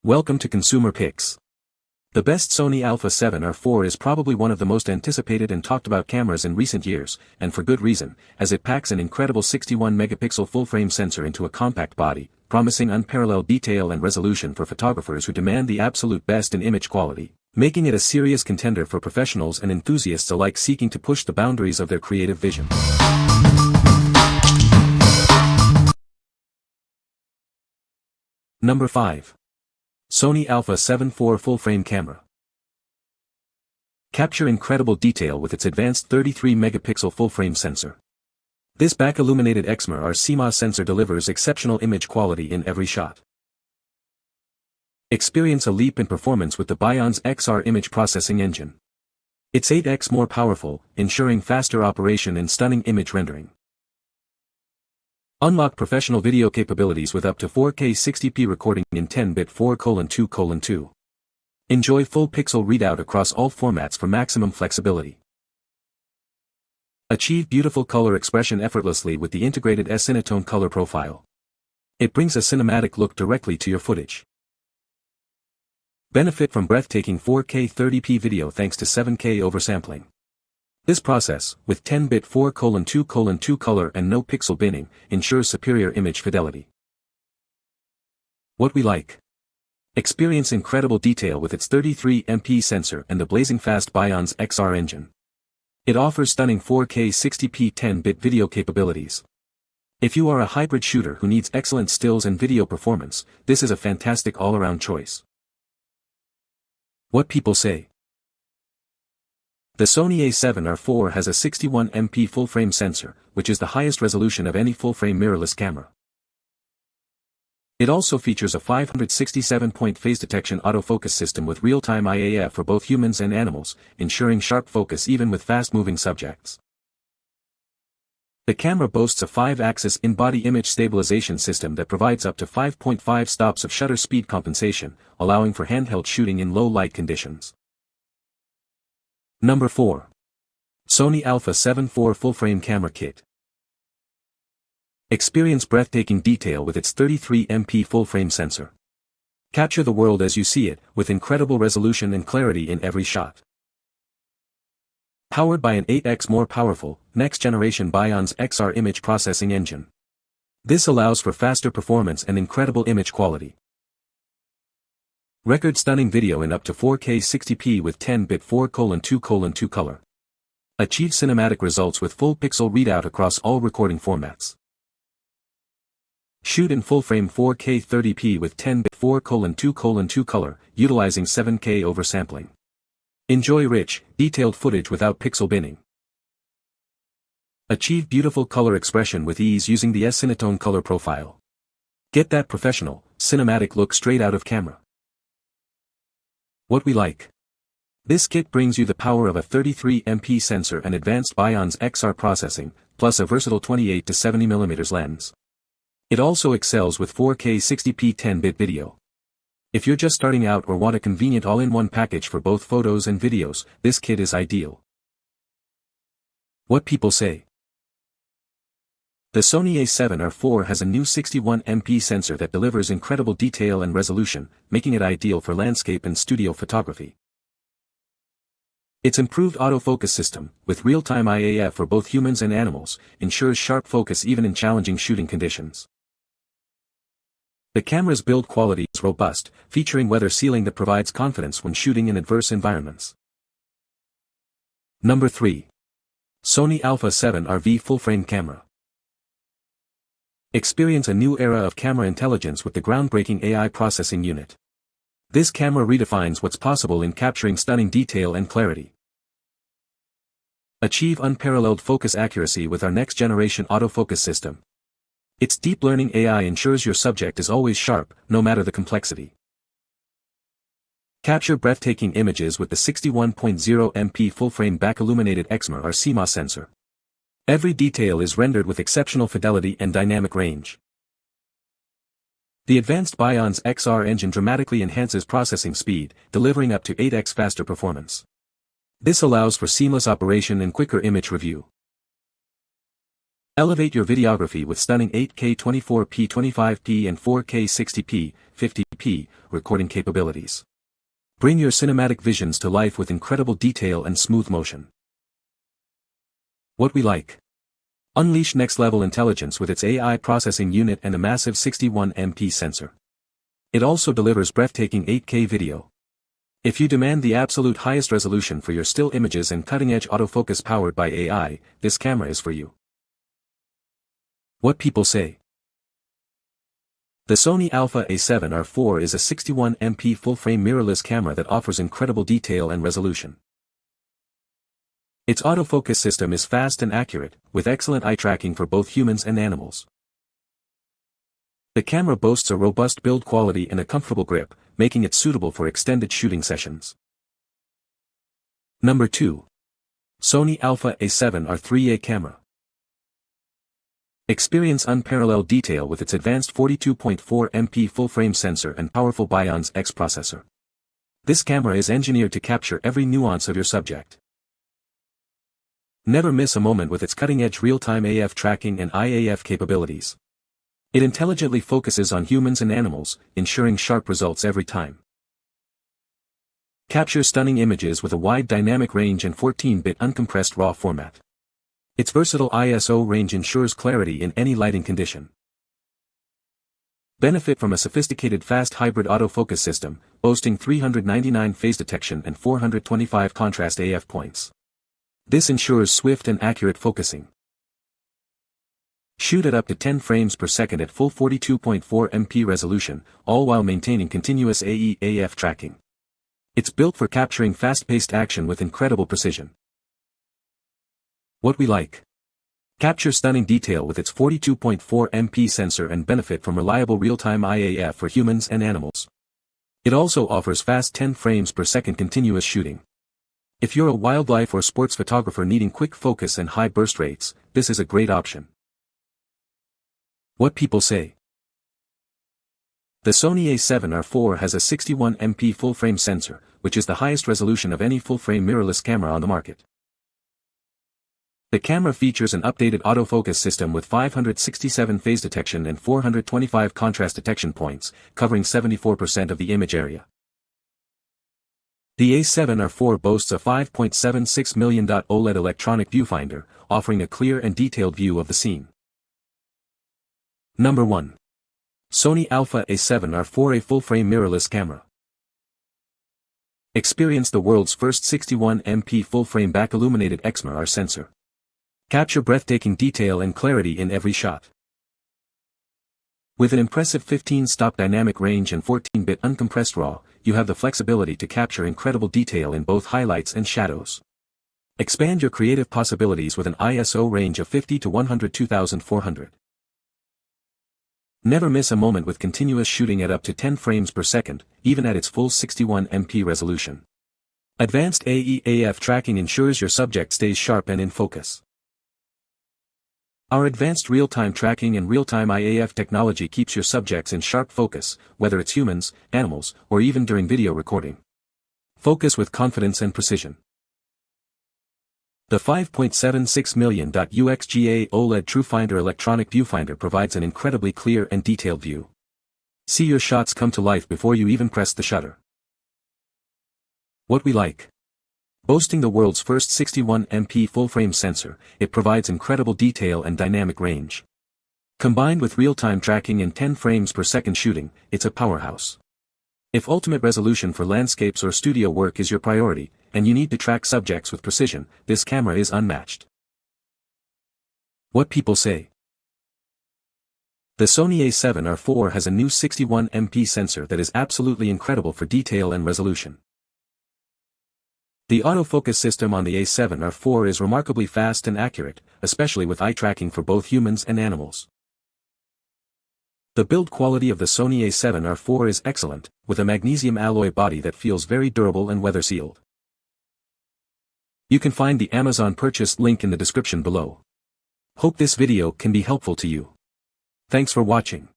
Welcome to Consumer Picks. The best Sony Alpha 7 or 4 is probably one of the most anticipated and talked about cameras in recent years, and for good reason, as it packs an incredible 61-megapixel full-frame sensor into a compact body, promising unparalleled detail and resolution for photographers who demand the absolute best in image quality, making it a serious contender for professionals and enthusiasts alike seeking to push the boundaries of their creative vision. Number 5. Sony Alpha 7 IV Full-Frame Camera. Capture incredible detail with its advanced 33-megapixel full-frame sensor. This back-illuminated XMR or CMOS sensor delivers exceptional image quality in every shot. Experience a leap in performance with the Bionz XR image processing engine. It's 8x more powerful, ensuring faster operation and stunning image rendering. Unlock professional video capabilities with up to 4K 60p recording in 10-bit 4:2:2. Enjoy full pixel readout across all formats for maximum flexibility. Achieve beautiful color expression effortlessly with the integrated S-Cinetone color profile. It brings a cinematic look directly to your footage. Benefit from breathtaking 4K 30p video thanks to 7K oversampling. This process, with 10-bit 4:2:2 color and no pixel binning, ensures superior image fidelity. What we like. Experience incredible detail with its 33MP sensor and the blazing fast Bionz XR engine. It offers stunning 4K 60p 10-bit video capabilities. If you are a hybrid shooter who needs excellent stills and video performance, this is a fantastic all-around choice. What people say. The Sony A7 IV has a 61MP full-frame sensor, which is the highest resolution of any full-frame mirrorless camera. It also features a 567-point phase detection autofocus system with real-time IAF for both humans and animals, ensuring sharp focus even with fast-moving subjects. The camera boasts a 5-axis in-body image stabilization system that provides up to 5.5 stops of shutter speed compensation, allowing for handheld shooting in low-light conditions. Number 4. Sony Alpha 7 IV Full-Frame Camera Kit. Experience breathtaking detail with its 33MP full-frame sensor. Capture the world as you see it, with incredible resolution and clarity in every shot. Powered by an 8x more powerful, next-generation Bionz XR image processing engine. This allows for faster performance and incredible image quality. Record-stunning video in up to 4K 60p with 10-bit 4:2:2 color. Achieve cinematic results with full pixel readout across all recording formats. Shoot in full-frame 4K 30p with 10-bit 4:2:2 color, utilizing 7K oversampling. Enjoy rich, detailed footage without pixel binning. Achieve beautiful color expression with ease using the S-Cinetone color profile. Get that professional, cinematic look straight out of camera. What we like. This kit brings you the power of a 33MP sensor and advanced Bionz XR processing, plus a versatile 28 to 70mm lens. It also excels with 4K 60p 10-bit video. If you're just starting out or want a convenient all-in-one package for both photos and videos, this kit is ideal. What people say. The Sony A7 IV has a new 61MP sensor that delivers incredible detail and resolution, making it ideal for landscape and studio photography. Its improved autofocus system, with real-time IAF for both humans and animals, ensures sharp focus even in challenging shooting conditions. The camera's build quality is robust, featuring weather sealing that provides confidence when shooting in adverse environments. Number 3. Sony Alpha 7 RV Full-Frame Camera. Experience a new era of camera intelligence with the groundbreaking AI processing unit. This camera redefines what's possible in capturing stunning detail and clarity. Achieve unparalleled focus accuracy with our next-generation autofocus system. Its deep learning AI ensures your subject is always sharp, no matter the complexity. Capture breathtaking images with the 61.0MP full-frame back-illuminated XMR or CMOS sensor. Every detail is rendered with exceptional fidelity and dynamic range. The advanced Bionz XR engine dramatically enhances processing speed, delivering up to 8x faster performance. This allows for seamless operation and quicker image review. Elevate your videography with stunning 8K 24p 25p and 4K 60p, 50p recording capabilities. Bring your cinematic visions to life with incredible detail and smooth motion. What we like. Unleash next-level intelligence with its AI processing unit and a massive 61MP sensor. It also delivers breathtaking 8K video. If you demand the absolute highest resolution for your still images and cutting-edge autofocus powered by AI, this camera is for you. What people say. The Sony Alpha A7R4 is a 61MP full-frame mirrorless camera that offers incredible detail and resolution. Its autofocus system is fast and accurate, with excellent eye tracking for both humans and animals. The camera boasts a robust build quality and a comfortable grip, making it suitable for extended shooting sessions. Number 2. Sony Alpha A7R3A camera. Experience unparalleled detail with its advanced 42.4MP full-frame sensor and powerful Bionic X processor. This camera is engineered to capture every nuance of your subject. Never miss a moment with its cutting-edge real-time AF tracking and IAF capabilities. It intelligently focuses on humans and animals, ensuring sharp results every time. Capture stunning images with a wide dynamic range and 14-bit uncompressed RAW format. Its versatile ISO range ensures clarity in any lighting condition. Benefit from a sophisticated fast hybrid autofocus system, boasting 399 phase detection and 425 contrast AF points. This ensures swift and accurate focusing. Shoot at up to 10 frames per second at full 42.4MP resolution, all while maintaining continuous AF tracking. It's built for capturing fast-paced action with incredible precision. What we like. Capture stunning detail with its 42.4MP sensor and benefit from reliable real-time IAF for humans and animals. It also offers fast 10 frames per second continuous shooting. If you're a wildlife or sports photographer needing quick focus and high burst rates, this is a great option. What people say. The Sony A7R4 has a 61MP full-frame sensor, which is the highest resolution of any full-frame mirrorless camera on the market. The camera features an updated autofocus system with 567 phase detection and 425 contrast detection points, covering 74% of the image area. The A7R4 boasts a 5.76 million OLED electronic viewfinder, offering a clear and detailed view of the scene. Number 1. Sony Alpha A7R4, a full-frame mirrorless camera. Experience the world's first 61MP full-frame back-illuminated XMR sensor. Capture breathtaking detail and clarity in every shot. With an impressive 15-stop dynamic range and 14-bit uncompressed RAW, you have the flexibility to capture incredible detail in both highlights and shadows. Expand your creative possibilities with an ISO range of 50 to 102,400. Never miss a moment with continuous shooting at up to 10 frames per second, even at its full 61MP resolution. Advanced AF tracking ensures your subject stays sharp and in focus. Our advanced real-time tracking and real-time IAF technology keeps your subjects in sharp focus, whether it's humans, animals, or even during video recording. Focus with confidence and precision. The 5.76 million UXGA OLED TrueFinder electronic viewfinder provides an incredibly clear and detailed view. See your shots come to life before you even press the shutter. What we like. Boasting the world's first 61MP full-frame sensor, it provides incredible detail and dynamic range. Combined with real-time tracking and 10 frames per second shooting, it's a powerhouse. If ultimate resolution for landscapes or studio work is your priority, and you need to track subjects with precision, this camera is unmatched. What people say. The Sony A7R4 has a new 61MP sensor that is absolutely incredible for detail and resolution. The autofocus system on the A7R4 is remarkably fast and accurate, especially with eye tracking for both humans and animals. The build quality of the Sony A7R4 is excellent, with a magnesium alloy body that feels very durable and weather-sealed. You can find the Amazon purchase link in the description below. Hope this video can be helpful to you. Thanks for watching.